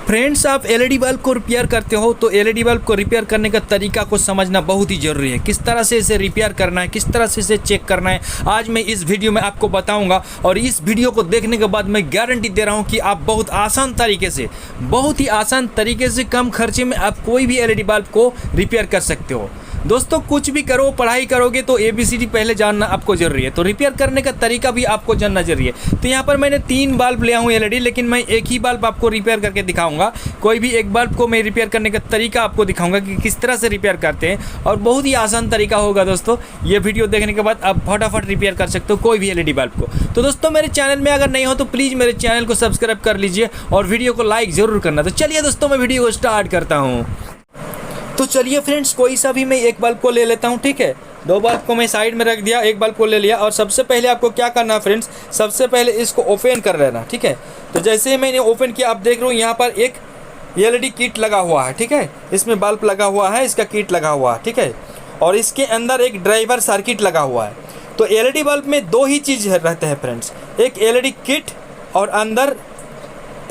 Friends, आप LED bulb को repair करते हो तो एलईडी बल्ब को रिपेयर करने का तरीका को समझना बहुत ही ज़रूरी है। किस तरह से इसे रिपेयर करना है, किस तरह से इसे चेक करना है, आज मैं इस वीडियो में आपको बताऊंगा। और इस वीडियो को देखने के बाद मैं गारंटी दे रहा हूं कि आप बहुत आसान तरीके से कम खर्चे में आप कोई भी एलईडी बल्ब को रिपेयर कर सकते हो। दोस्तों, कुछ भी करो, पढ़ाई करोगे तो ABCD पहले जानना आपको ज़रूरी है, तो रिपेयर करने का तरीका भी आपको जानना जरूरी है। तो यहाँ पर मैंने 3 बल्ब लिया हूँ एलईडी, लेकिन मैं एक ही बल्ब आपको रिपेयर करके दिखाऊंगा। कोई भी एक बल्ब को मैं रिपेयर करने का तरीका आपको दिखाऊंगा कि किस तरह से रिपेयर करते हैं, और बहुत ही आसान तरीका होगा। दोस्तों, ये वीडियो देखने के बाद आप फटाफट रिपेयर कर सकते हो कोई भी एलईडी बल्ब को। तो दोस्तों, मेरे चैनल में अगर नहीं हो तो प्लीज़ मेरे चैनल को सब्सक्राइब कर लीजिए और वीडियो को लाइक ज़रूर करना। तो चलिए दोस्तों, मैं वीडियो को स्टार्ट करता हूँ। तो चलिए फ्रेंड्स, कोई सा भी मैं एक बल्ब को ले लेता हूँ, ठीक है। 2 बल्ब को मैं साइड में रख दिया, एक बल्ब को ले लिया। और सबसे पहले आपको क्या करना है फ्रेंड्स, सबसे पहले इसको ओपन कर लेना, ठीक है। तो जैसे ही मैंने ओपन किया, आप देख रहे हो यहाँ पर एक एलईडी किट लगा हुआ है, ठीक है। इसमें बल्ब लगा हुआ है, इसका किट लगा हुआ है, ठीक है। और इसके अंदर एक ड्राइवर सर्किट लगा हुआ है। तो एलईडी बल्ब में 2 ही चीज़ रहते हैं फ्रेंड्स, एक एलईडी किट और अंदर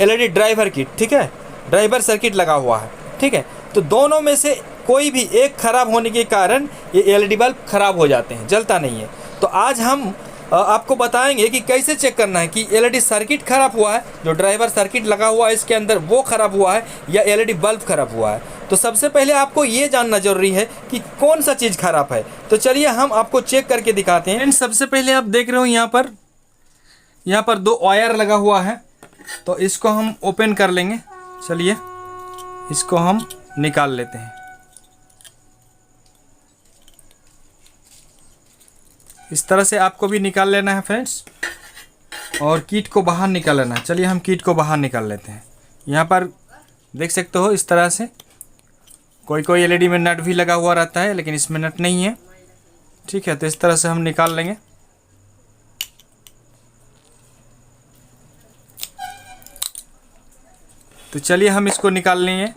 एलईडी ड्राइवर किट, ठीक है। ड्राइवर सर्किट लगा हुआ है, ठीक है। तो दोनों में से कोई भी एक ख़राब होने के कारण ये एलईडी बल्ब ख़राब हो जाते हैं, जलता नहीं है। तो आज हम आपको बताएंगे कि कैसे चेक करना है कि एलईडी सर्किट ख़राब हुआ है, जो ड्राइवर सर्किट लगा हुआ है इसके अंदर वो ख़राब हुआ है, या एलईडी बल्ब ख़राब हुआ है। तो सबसे पहले आपको ये जानना ज़रूरी है कि कौन सा चीज़ ख़राब है। तो चलिए हम आपको चेक करके दिखाते हैं। सबसे पहले आप देख रहे हो यहाँ पर 2 वायर लगा हुआ है, तो इसको हम ओपन कर लेंगे। चलिए इसको हम निकाल लेते हैं। इस तरह से आपको भी निकाल लेना है फ्रेंड्स, और किट को बाहर निकाल लेना है। चलिए हम किट को बाहर निकाल लेते हैं। यहाँ पर देख सकते हो इस तरह से कोई एलईडी में नट भी लगा हुआ रहता है, लेकिन इसमें नट नहीं है, ठीक है। तो इस तरह से हम निकाल लेंगे। तो चलिए हम इसको निकाल लेंगे।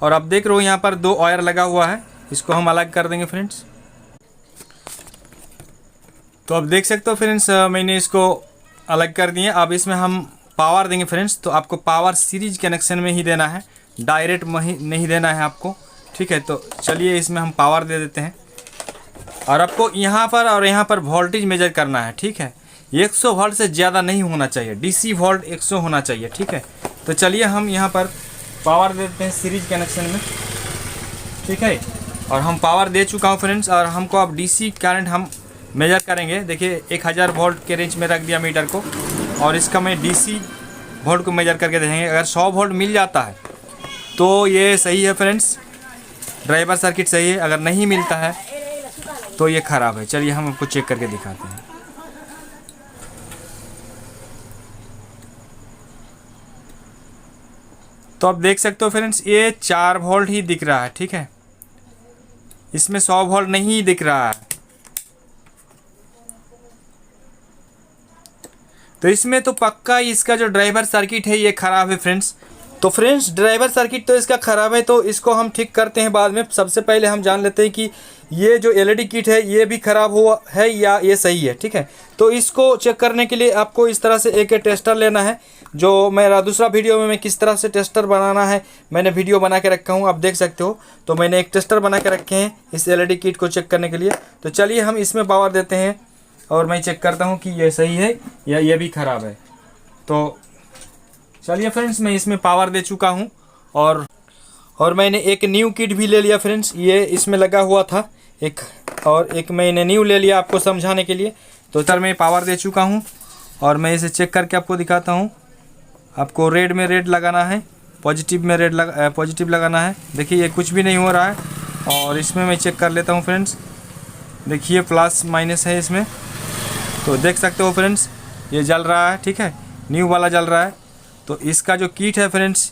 और आप देख रहे हो यहाँ पर 2 वायर लगा हुआ है, इसको हम अलग कर देंगे फ्रेंड्स। तो आप देख सकते हो फ्रेंड्स, मैंने इसको अलग कर दिए। अब इसमें हम पावर देंगे फ्रेंड्स। तो आपको पावर सीरीज कनेक्शन में ही देना है, डायरेक्ट नहीं देना है आपको, ठीक है। तो चलिए इसमें हम पावर दे देते हैं। और आपको यहाँ पर और यहाँ पर वोल्टेज मेजर करना है, ठीक है। 100 वोल्ट से ज़्यादा नहीं होना चाहिए, DC वोल्ट 100 होना चाहिए, ठीक है। तो चलिए हम यहाँ पर पावर देते हैं सीरीज कनेक्शन में, ठीक है। और हम पावर दे चुका हूँ फ्रेंड्स। और हमको अब DC करंट हम मेजर करेंगे। देखिए 1000 वोल्ट के रेंज में रख दिया मीटर को, और इसका मैं DC वोल्ट को मेजर करके देखेंगे। अगर 100 वोल्ट मिल जाता है तो ये सही है फ्रेंड्स, ड्राइवर सर्किट सही है। अगर नहीं मिलता है तो ये ख़राब है। चलिए हम आपको चेक करके दिखाते हैं। तो आप देख सकते हो फ्रेंड्स, ये 4 वोल्ट ही दिख रहा है, ठीक है। इसमें 100 वोल्ट नहीं दिख रहा है। तो इसमें तो पक्का इसका जो ड्राइवर सर्किट है ये ख़राब है फ्रेंड्स। तो फ्रेंड्स, ड्राइवर सर्किट तो इसका ख़राब है, तो इसको हम ठीक करते हैं बाद में। सबसे पहले हम जान लेते हैं कि ये जो एलईडी किट है ये भी ख़राब हुआ है या ये सही है, ठीक है। तो इसको चेक करने के लिए आपको इस तरह से एक टेस्टर लेना है, जो मेरा दूसरा वीडियो में मैं किस तरह से टेस्टर बनाना है मैंने वीडियो बना के रखा हूँ, आप देख सकते हो। तो मैंने एक टेस्टर बना के रखे हैं इस एलईडी किट को चेक करने के लिए। तो चलिए हम इसमें पावर देते हैं और मैं चेक करता हूँ कि ये सही है या ये भी ख़राब है। तो चलिए फ्रेंड्स, मैं इसमें पावर दे चुका हूँ, और मैंने एक न्यू किट भी ले लिया फ्रेंड्स। ये इसमें लगा हुआ था एक मैंने न्यू ले लिया आपको समझाने के लिए। तो सर मैं पावर दे चुका हूँ, और मैं इसे चेक करके आपको दिखाता हूँ। आपको रेड में रेड लगाना है, पॉजिटिव में पॉजिटिव लगाना है। देखिए ये कुछ भी नहीं हो रहा है। और इसमें मैं चेक कर लेता हूँ फ्रेंड्स। देखिए प्लस माइनस है इसमें, तो देख सकते हो फ्रेंड्स ये जल रहा है, ठीक है। न्यू वाला जल रहा है। तो इसका जो किट है फ्रेंड्स,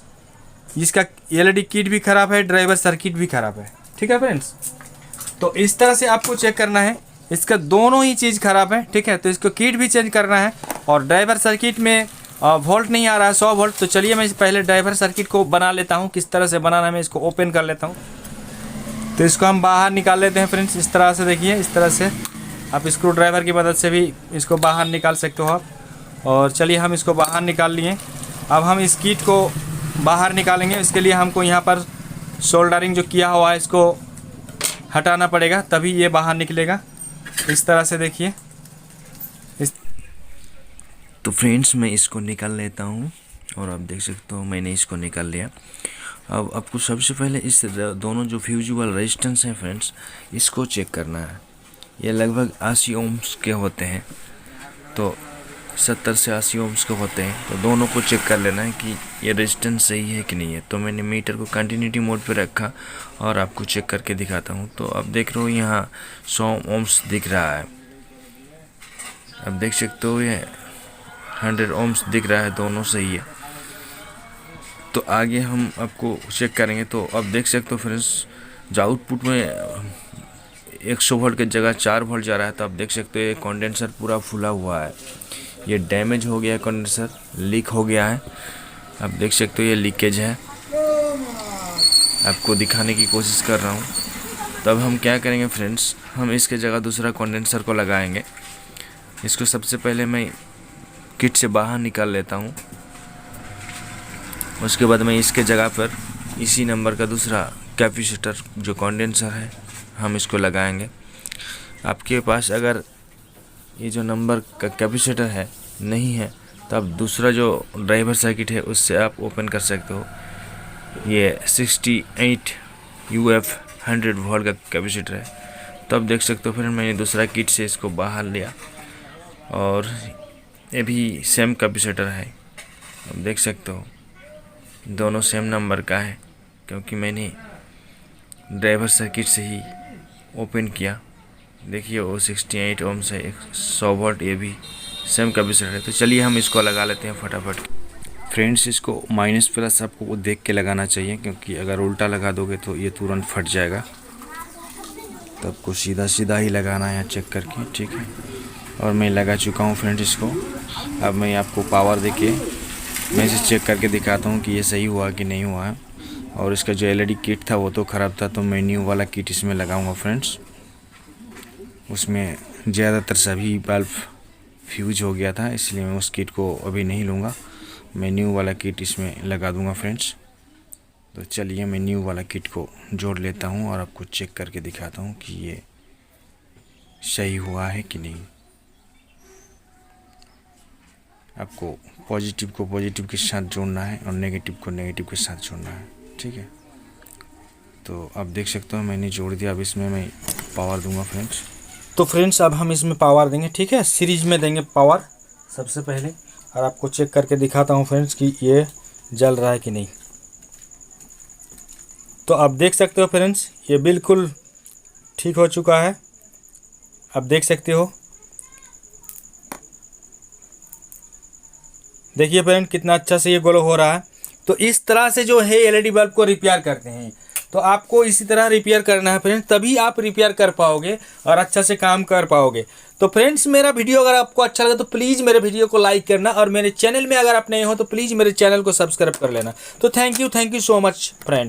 इसका एलईडी किट भी ख़राब है, ड्राइवर सर्किट भी ख़राब है, ठीक है फ्रेंड्स। तो इस तरह से आपको चेक करना है, इसका दोनों ही चीज़ ख़राब है, ठीक है। तो इसको किट भी चेंज करना है, और ड्राइवर सर्किट में वोल्ट नहीं आ रहा है 100 वोल्ट। तो चलिए मैं पहले ड्राइवर सर्किट को बना लेता हूँ। किस तरह से बनाना है मैं इसको ओपन कर लेता हूँ। तो इसको हम बाहर निकाल लेते हैं फ्रेंड्स, इस तरह से। देखिए इस तरह से आप स्क्रू ड्राइवर की मदद से भी इसको बाहर निकाल सकते हो आप। और चलिए हम इसको बाहर निकाल लिए। अब हम इस किट को बाहर निकालेंगे। इसके लिए हमको यहाँ पर सोल्डरिंग जो किया हुआ है इसको हटाना पड़ेगा, तभी ये बाहर निकलेगा। इस तरह से देखिए। तो फ्रेंड्स मैं इसको निकाल लेता हूँ और आप देख सकते हो मैंने इसको निकाल लिया। अब आपको सबसे पहले इस दोनों जो फ्यूजिबल रेजिस्टेंस हैं फ्रेंड्स, इसको चेक करना है। ये लगभग 80 ओम्स के होते हैं, तो 70 से 80 ओम्स के होते हैं। तो दोनों को चेक कर लेना है कि ये रेजिस्टेंस सही है कि नहीं है। तो मैंने मीटर को कंटिन्यूटी मोड पे रखा और आपको चेक करके दिखाता हूँ। तो अब देख रहे हो यहाँ 100 ओम्स दिख रहा है। अब देख सकते हो ये 100 ओम्स दिख रहा है, दोनों सही है। तो आगे हम आपको चेक करेंगे। तो अब देख सकते हो फ्रेंड्स, जो आउटपुट में 100 वोल्ट की जगह 4 वोल्ट जा रहा है। तो आप देख सकते हो ये कंडेंसर पूरा फुला हुआ है, ये डैमेज हो गया है, कंडेंसर लीक हो गया है। आप देख सकते हो ये लीकेज है, आपको दिखाने की कोशिश कर रहा हूँ। तब हम क्या करेंगे फ्रेंड्स, हम इसके जगह दूसरा कंडेंसर को लगाएंगे। इसको सबसे पहले मैं किट से बाहर निकाल लेता हूँ। उसके बाद मैं इसके जगह पर इसी नंबर का दूसरा कैपेसिटर जो कंडेंसर है हम इसको लगाएंगे। आपके पास अगर ये जो नंबर का कैपेसिटर है नहीं है, तो आप दूसरा जो ड्राइवर सर्किट है उससे आप ओपन कर सकते हो। ये 68 UF 100 वोल्ट का कैपेसिटर है। तो आप देख सकते हो फिर मैंने दूसरा किट से इसको बाहर लिया और ये भी सेम कैपेसिटर है। आप देख सकते हो दोनों सेम नंबर का है, क्योंकि मैंने ड्राइवर सर्किट से ही ओपन किया। देखिए वो 68 ओम्स है, 100 वोल्ट, ये भी सेम कैपेसिटर है। तो चलिए हम इसको लगा लेते हैं फटाफट। फ्रेंड्स इसको माइनस प्लस आपको देख के लगाना चाहिए, क्योंकि अगर उल्टा लगा दोगे तो ये तुरंत फट जाएगा। तो आपको सीधा सीधा ही लगाना है चेक करके, ठीक है। और मैं लगा चुका हूँ फ्रेंड्स इसको। अब मैं आपको पावर देके मैं इसे चेक करके दिखाता हूँ कि ये सही हुआ कि नहीं हुआ है। और इसका जो LED किट था वो तो ख़राब था, तो मैं न्यू वाला किट इसमें लगाऊंगा फ्रेंड्स। उसमें ज़्यादातर सभी बल्ब फ्यूज हो गया था, इसलिए मैं उस किट को अभी नहीं लूँगा। मैं न्यू वाला किट इसमें लगा दूँगा फ्रेंड्स। तो चलिए मैं न्यू वाला किट को जोड़ लेता हूँ और आपको चेक करके दिखाता हूँ कि ये सही हुआ है कि नहीं। आपको पॉजिटिव को पॉजिटिव के साथ जोड़ना है और नेगेटिव को नेगेटिव के साथ जोड़ना है, ठीक है। तो आप देख सकते हो मैंने जोड़ दिया। अब इसमें मैं पावर दूंगा फ्रेंड्स। तो फ्रेंड्स अब हम इसमें पावर देंगे, ठीक है। सीरीज में देंगे पावर सबसे पहले, और आपको चेक करके दिखाता हूँ फ्रेंड्स कि ये जल रहा है कि नहीं। तो आप देख सकते हो फ्रेंड्स ये बिल्कुल ठीक हो चुका है। आप देख सकते हो, देखिए फ्रेंड कितना अच्छा से ये ग्लो हो रहा है। तो इस तरह से जो है LED बल्ब को रिपेयर करते हैं। तो आपको इसी तरह रिपेयर करना है फ्रेंड्स, तभी आप रिपेयर कर पाओगे और अच्छा से काम कर पाओगे। तो फ्रेंड्स मेरा वीडियो अगर आपको अच्छा लगा तो प्लीज़ मेरे वीडियो को लाइक करना, और मेरे चैनल में अगर आप नए हो तो प्लीज़ मेरे चैनल को सब्सक्राइब कर लेना। तो thank you so much friends.